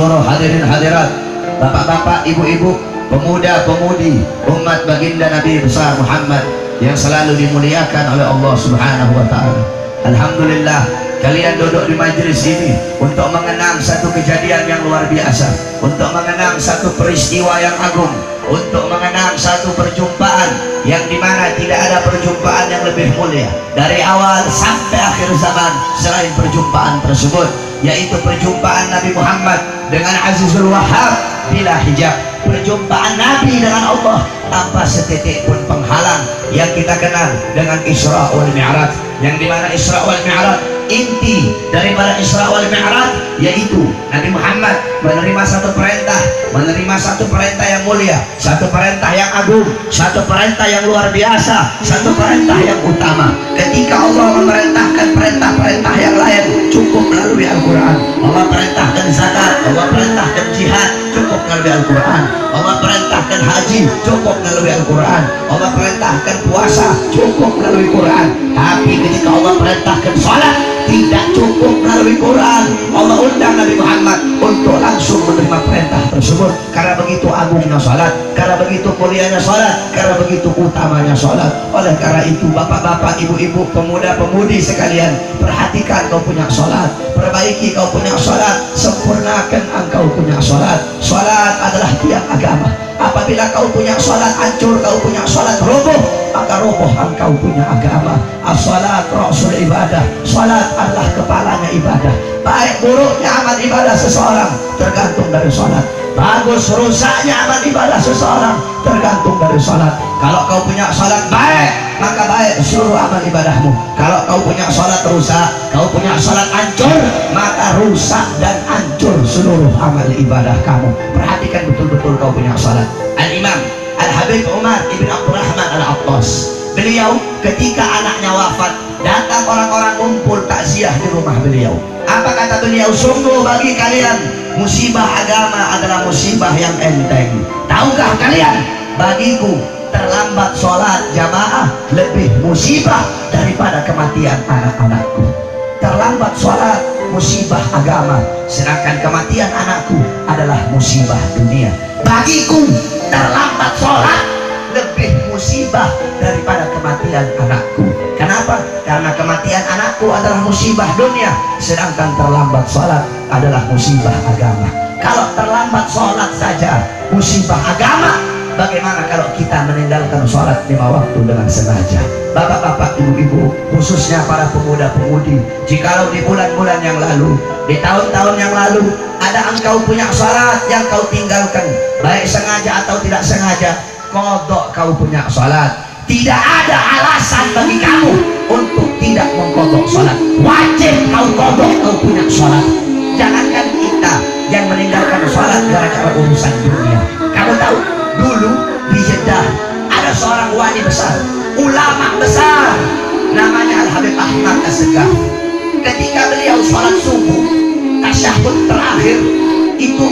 seluruh hadirin hadirat, bapak-bapak, ibu-ibu, pemuda-pemudi umat baginda Nabi besar Muhammad yang selalu dimuliakan oleh Allah Subhanahu wa taala. Alhamdulillah, kalian duduk di majelis ini untuk mengenang satu kejadian yang luar biasa, untuk mengenang satu peristiwa yang agung, untuk mengenang satu perjumpaan yang dimana tidak ada perjumpaan yang lebih mulia dari awal sampai akhir zaman selain perjumpaan tersebut, yaitu perjumpaan Nabi Muhammad dengan Azizul Wahhab bila hijab, perjumpaan Nabi dengan Allah tanpa setitik pun penghalang yang kita kenal dengan Isra wal Mi'raj, yang dimana Isra wal Mi'raj, inti daripada Isra wal Mi'raj yaitu Nabi Muhammad menerima satu perintah yang mulia, satu perintah yang agung, satu perintah yang luar biasa, satu perintah yang utama. Ketika Allah memerintahkan perintah-perintah yang lain cukup melalui Al-Quran. Allah perintahkan zakat, Allah perintahkan jihad, cukup melalui Al-Quran. Allah perintahkan haji, cukup melalui Al-Quran. Allah perintahkan puasa, cukup melalui Quran. Tapi ketika Allah perintahkan salat, tidak cukup melalui Quran. Allah undang Nabi Muhammad untuk langsung menerima perintah tersebut, karena begitu agungnya salat, karena begitu mulianya salat, karena begitu utamanya salat. Oleh karena itu, bapak-bapak, ibu-ibu, pemuda-pemudi sekalian, perhatikan kau punya salat, perbaiki kau punya salat, sempurnakan engkau punya salat. Salat adalah tiang agama. Apabila kau punya salat hancur, kau punya salat roboh, maka roboh engkau punya agama. As-salat ra'sul ibadah. Salat adalah kepalanya ibadah. Baik buruknya amal ibadah seseorang tergantung dari salat. Bagus rusaknya amal ibadah seseorang tergantung dari salat. Kalau kau punya salat baik, maka baik seluruh amal ibadahmu. Kalau kau punya salat rusak, kau punya salat hancur, maka rusak dan hancur seluruh amal ibadah kamu. Perhatikan betul-betul kau punya salat. Al-Imam Al-Habib Umar ibn Abdurrahman Al-Attas, beliau ketika anaknya wafat, datang orang-orang kumpul takziah di rumah beliau. Apa kata beliau? Sungguh bagi kalian musibah agama adalah musibah yang enteng. Tahukah kalian, bagiku terlambat sholat jamaah lebih musibah daripada kematian anak-anakku. Terlambat sholat musibah agama, sedangkan kematian anakku adalah musibah dunia. Bagiku terlambat sholat lebih musibah daripada kematian anakku. Kenapa? Karena kematian anakku adalah musibah dunia, sedangkan terlambat sholat adalah musibah agama. Kalau terlambat sholat saja musibah agama, bagaimana kalau kita meninggalkan sholat 5 waktu dengan sengaja? Bapak-bapak, ibu-ibu, khususnya para pemuda-pemudi, jikalau di bulan-bulan yang lalu, di tahun-tahun yang lalu, ada engkau punya sholat yang kau tinggalkan, baik sengaja atau tidak sengaja, kodok kau punya sholat. Tidak ada alasan bagi kamu untuk tidak mengkodok sholat. Wajib kau kodok kau punya sholat. Jangankan kita yang meninggalkan sholat gara-gara urusan dunia. Kamu tahu, dulu di Jeddah ada seorang wali besar, ulama besar, namanya Al-Habib Ahmad As-Segaf. Ketika beliau sholat subuh, tasyahud terakhir itu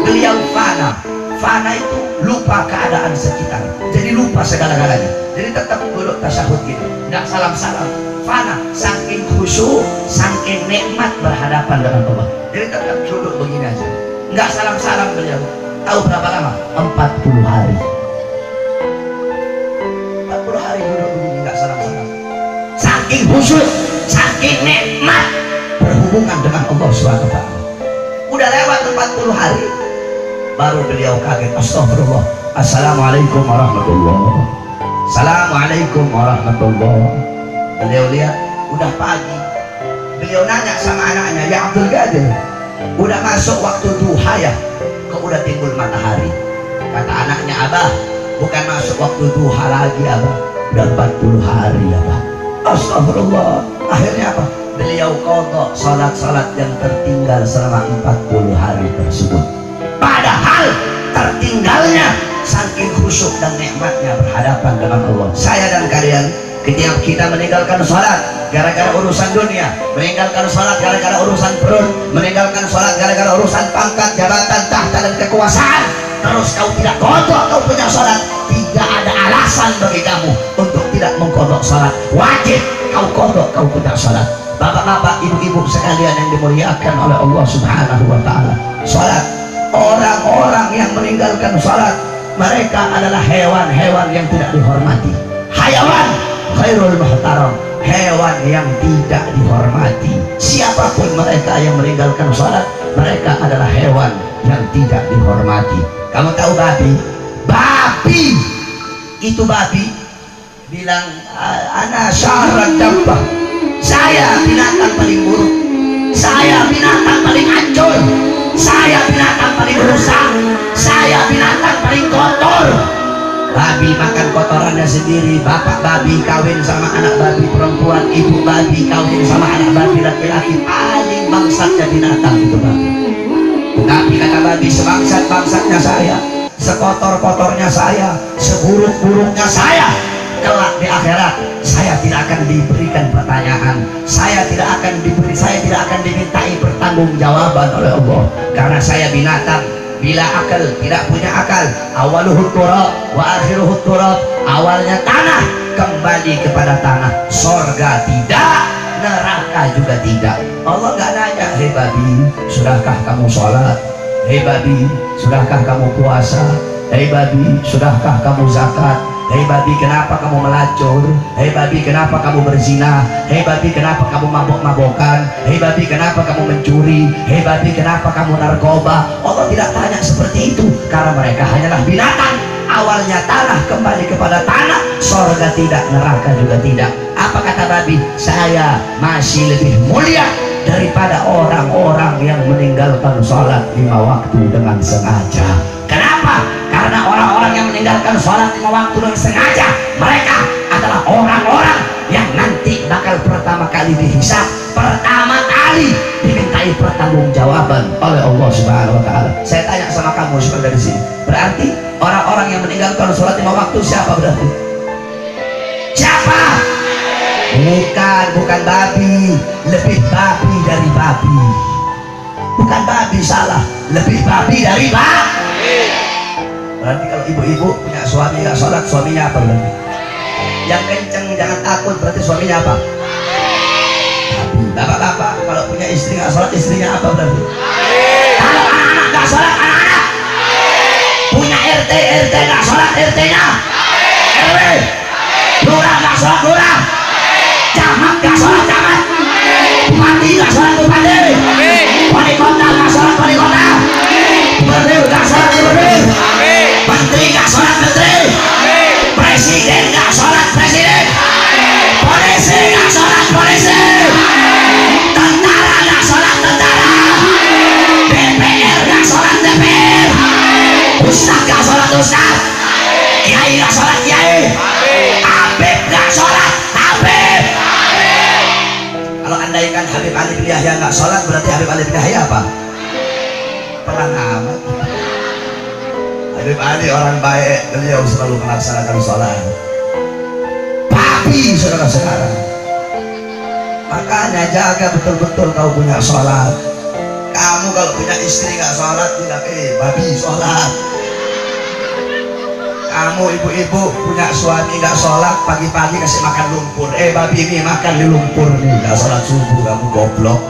beliau fana. Fana itu lupa keadaan sekitar, jadi lupa segala-galanya. Jadi tetap duduk tasyahud gitu, nggak salam-salam. Fana, saking khusyuk, saking nikmat berhadapan dengan Allah. Jadi tetap duduk begini aja, nggak salam-salam beliau. Tahu berapa lama? 40 hari. 40 hari duduk begini, nggak salam-salam. Saking khusyuk, saking nikmat berhubungan dengan Allah SWT. Udah lewat 40 hari, baru beliau kaget. Astagfirullah, assalamualaikum warahmatullah, assalamualaikum warahmatullah. Beliau lihat udah pagi. Beliau nanya sama anaknya, ya Abdul Qadir, udah masuk waktu duha ya? Kok udah timbul matahari? Kata anaknya, abah, bukan masuk waktu duha lagi abah, udah 40 hari abah. Astagfirullah. Akhirnya apa? Beliau qadha salat-salat yang tertinggal selama 40 hari tersebut. Padahal tertinggalnya saking khusyuk dan nikmatnya berhadapan dengan Allah. Saya dan kalian, ketika kita meninggalkan sholat gara-gara urusan dunia, meninggalkan sholat gara-gara urusan perut, meninggalkan sholat gara-gara urusan pangkat, jabatan, tahta dan kekuasaan, terus kau tidak kodok kau punya sholat, tidak ada alasan bagi kamu untuk tidak mengkodok sholat. Wajib kau kodok kau punya sholat. Bapak-bapak, ibu-ibu sekalian yang dimuliakan oleh Allah Subhanahu wa ta'ala, sholat meninggalkan sholat, mereka adalah hewan-hewan yang tidak dihormati. Hayawan khairul muhtaram, hewan yang tidak dihormati. Siapapun mereka yang meninggalkan sholat, mereka adalah hewan yang tidak dihormati. Kamu tahu babi? Babi itu babi bilang, ana syarrad dabbah, saya binatang paling buruk, saya binatang paling hancur, saya binatang paling rusak, saya binatang paling kotor. Babi makan kotorannya sendiri. Bapak babi kawin sama anak babi perempuan, ibu babi kawin sama anak babi laki-laki. Paling bangsatnya binatang itu babi. Tapi kata babi, sebangsat-bangsatnya saya, sekotor-kotornya saya, seburuk-buruknya saya, kelak di akhirat saya tidak akan diberikan pertanyaan, saya tidak akan dimintai pertanggungjawaban oleh Allah, karena saya binatang bila akal, tidak punya akal. Awaluhut turab wa akhiruhut turab, awalnya tanah, kembali kepada tanah. Sorga tidak, neraka juga tidak. Allah nggak nanya, hei babi, sudahkah kamu sholat? Hei babi, sudahkah kamu puasa? Hei babi, sudahkah kamu zakat? Hei babi, kenapa kamu melacur? Hei babi, kenapa kamu berzina? Hei babi, kenapa kamu mabok-mabokan? Hei babi, kenapa kamu mencuri? Hei babi, kenapa kamu narkoba? Allah tidak tanya seperti itu, karena mereka hanyalah binatang. Awalnya tanah, kembali kepada tanah. Sorga tidak, neraka juga tidak. Apa kata babi? Saya masih lebih mulia daripada orang-orang yang meninggalkan sholat 5 waktu dengan sengaja. Kenapa? Karena orang-orang yang meninggalkan sholat 5 waktu dengan sengaja, mereka adalah orang-orang yang nanti bakal pertama kali dihisab, pertama kali dimintai pertanggungjawaban oleh Allah Subhanahu wa Ta'ala. Saya tanya sama kamu semua dari sini, berarti orang-orang yang meninggalkan sholat 5 waktu siapa berarti? Siapa? Bukan babi, lebih babi dari babi. Bukan babi, salah, lebih babi dari babi. Berarti kalau ibu-ibu punya suami nggak sholat, suaminya apa berarti? Yang kenceng jangan takut, berarti suaminya apa? Babi. Bapak-bapak kalau punya istri nggak sholat, istrinya apa berarti? Kalau anak-anak nggak sholat, anak-anak punya RT nggak sholat, RT-nya RW. Lurah nggak sholat, lurah. Camat nggak sholat, camat. Bupati nggak sholat, bupati. Wali kota nggak sholat, wali kota. Gubernur nggak sholat, gubernur. Menteri nggak sholat, menteri. Presiden nggak sholat, presiden. Polisi nggak sholat, polisi. Tentara nggak sholat, tentara. DPR nggak sholat, DPR. Ustaz nggak sholat, ustaz. Kiai nggak sholat, kiai. Habib nggak sholat, Habib. Kalau andaikan Habib Ali bin Yahya nggak sholat, berarti Habib Ali bin Yahya apa? Perang amat. Habib Ali orang baik, beliau selalu melaksanakan sholat. Babi saudara-saudara. Makanya jaga betul-betul kau punya sholat. Kamu kalau punya istri nggak sholat, bilang babi sholat. Kamu ibu-ibu punya suami nggak sholat, pagi-pagi kasih makan lumpur, babi ini makan di lumpur nih, nggak sholat subuh, kamu goblok.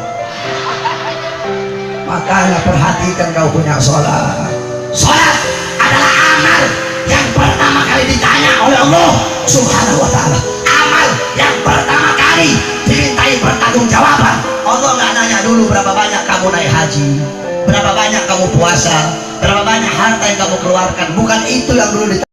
Makanya perhatikan kau punya sholat. Sholat adalah amal yang pertama kali ditanya oleh Allah Subhanahu wa Ta'ala, amal yang pertama kali dimintai pertanggungjawaban. Allah nggak nanya dulu berapa banyak kamu naik haji, berapa banyak kamu puasa, berapa banyak harta yang kamu keluarkan. Bukan itu yang dulu ditanya.